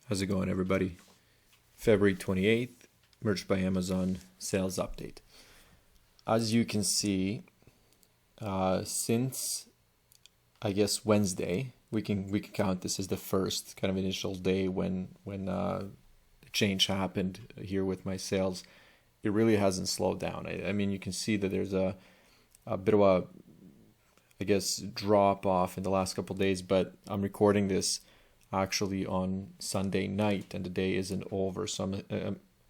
How's it going, everybody? February 28th, Merch by Amazon sales update. As you can see, since I guess Wednesday, we can count this as the first kind of initial day when the change happened here with my sales. It really hasn't slowed down. I mean, you can see that there's a bit of a, I guess, drop off in the last couple of days, but I'm recording this actually on Sunday night and the day isn't over, so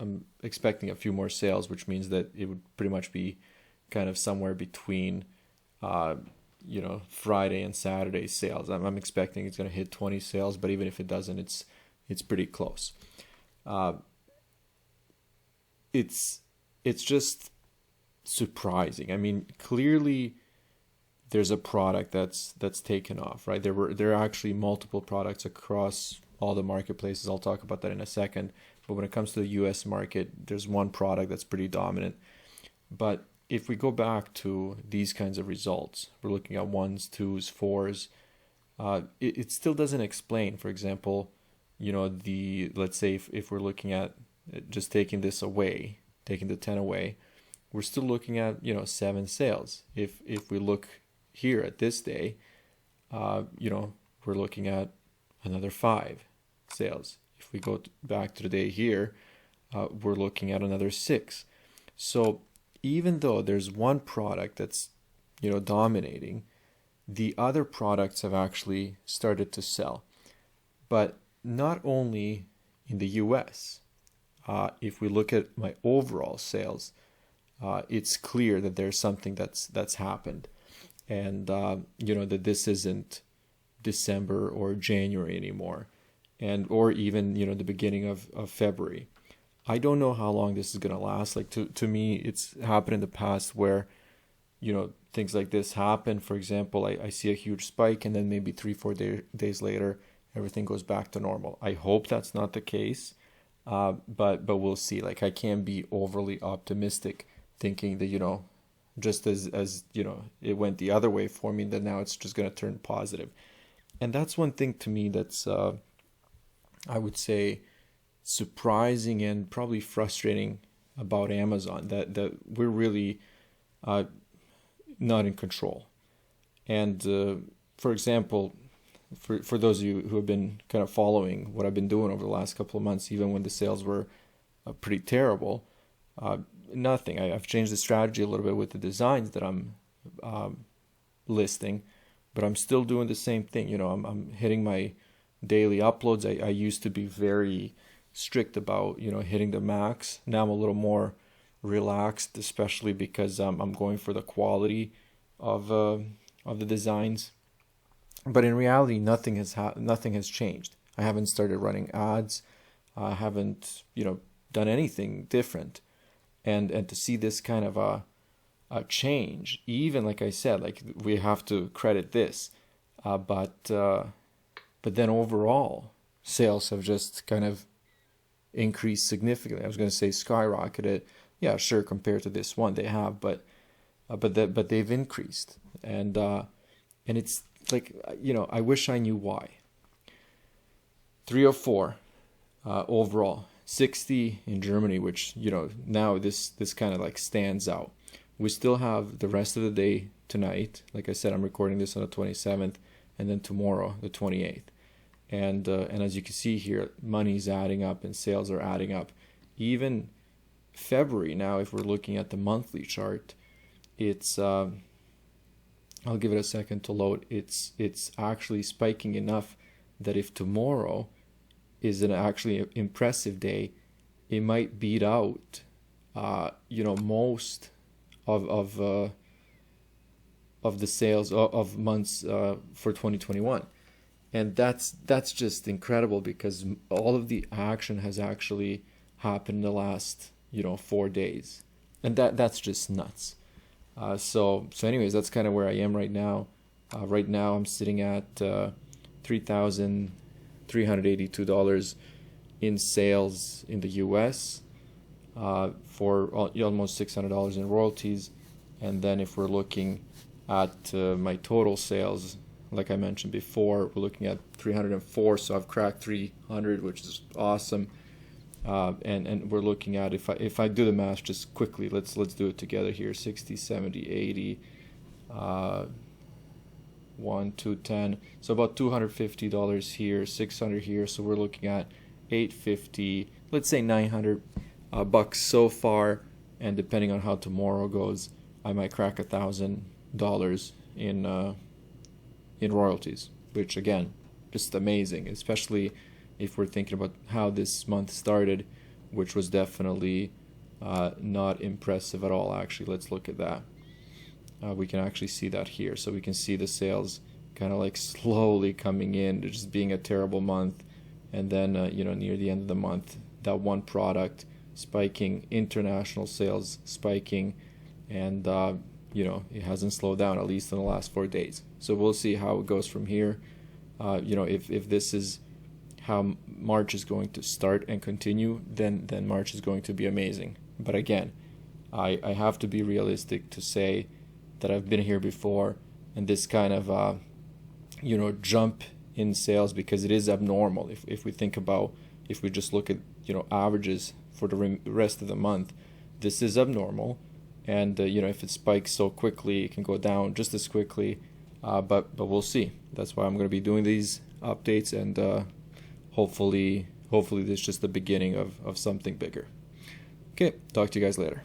I'm expecting a few more sales, which means that it would pretty much be kind of somewhere between Friday and Saturday sales. I'm expecting it's going to hit 20 sales, but even if it doesn't, it's pretty close. It's just surprising. I mean, clearly there's a product that's taken off, right? There are actually multiple products across all the marketplaces. I'll talk about that in a second. But when it comes to the US market, there's one product that's pretty dominant. But if we go back to these kinds of results, we're looking at ones, twos, fours, it still doesn't explain, for example, let's say if we're looking at just taking this away, taking the 10 away, we're still looking at 7 sales. If we look here at this day, we're looking at another 5 sales. If we go back to the day here, we're looking at another 6. So even though there's one product that's dominating, the other products have actually started to sell. But not only in the US. If we look at my overall sales, it's clear that there's something that's happened, and that this isn't December or January anymore, or even the beginning of February. I don't know how long this is going to last. Like to me, it's happened in the past where things like this happen. For example, I see a huge spike, and then maybe 3-4 days later everything goes back to normal. I hope that's not the case, but we'll see. Like, I can't be overly optimistic thinking that just as it went the other way for me, that now it's just going to turn positive. And that's one thing to me that's I would say surprising and probably frustrating about Amazon, that we're really not in control. And for example, for those of you who have been kind of following what I've been doing over the last couple of months, even when the sales were pretty terrible, nothing. I've changed the strategy a little bit with the designs that I'm listing, but I'm still doing the same thing. I'm hitting my daily uploads. I used to be very strict about hitting the max. Now I'm a little more relaxed, especially because I'm going for the quality of the designs. But in reality, nothing has changed. I haven't started running ads. I haven't done anything different. And to see this kind of a change, even like I said, like we have to credit this, but then overall sales have just kind of increased significantly. I was going to say skyrocketed. Yeah, sure, compared to this one they have, but they've increased, and it's like I wish I knew why. 304 overall. 60 in Germany, which now this kind of like stands out. We still have the rest of the day tonight. Like I said, I'm recording this on the 27th, and then tomorrow the 28th. And as you can see here, money's adding up and sales are adding up. Even February now, if we're looking at the monthly chart, it's I'll give it a second to load. It's actually spiking enough that if tomorrow is an actually impressive day, it might beat out most of the sales of months for 2021. And that's just incredible, because all of the action has actually happened in the last 4 days, and that's just nuts. So anyways, that's kind of where I am right now. Right now I'm sitting at $3,382 in sales in the US, for almost $600 in royalties. And then if we're looking at my total sales, like I mentioned before, we're looking at 304, so I've cracked 300, which is awesome. And we're looking at, if I do the math just quickly, let's do it together here. 60, 70, 80, 1, 2, 10. So about $250 here, 600 here. So we're looking at 850, let's say 900 bucks so far. And depending on how tomorrow goes, I might crack $1,000 in royalties, which again, just amazing, especially if we're thinking about how this month started, which was definitely not impressive at all. Actually, let's look at that. We can actually see that here. So we can see the sales kind of like slowly coming in, just being a terrible month. And then, near the end of the month, that one product spiking, international sales spiking, and, it hasn't slowed down, at least in the last 4 days. So we'll see how it goes from here. If this is how March is going to start and continue, then March is going to be amazing. But again, I have to be realistic to say that I've been here before, and this kind of jump in sales, because it is abnormal. If we think about, if we just look at averages for the rest of the month, this is abnormal. And if it spikes so quickly, it can go down just as quickly. But we'll see. That's why I'm going to be doing these updates, and hopefully this is just the beginning of something bigger. Okay, talk to you guys later.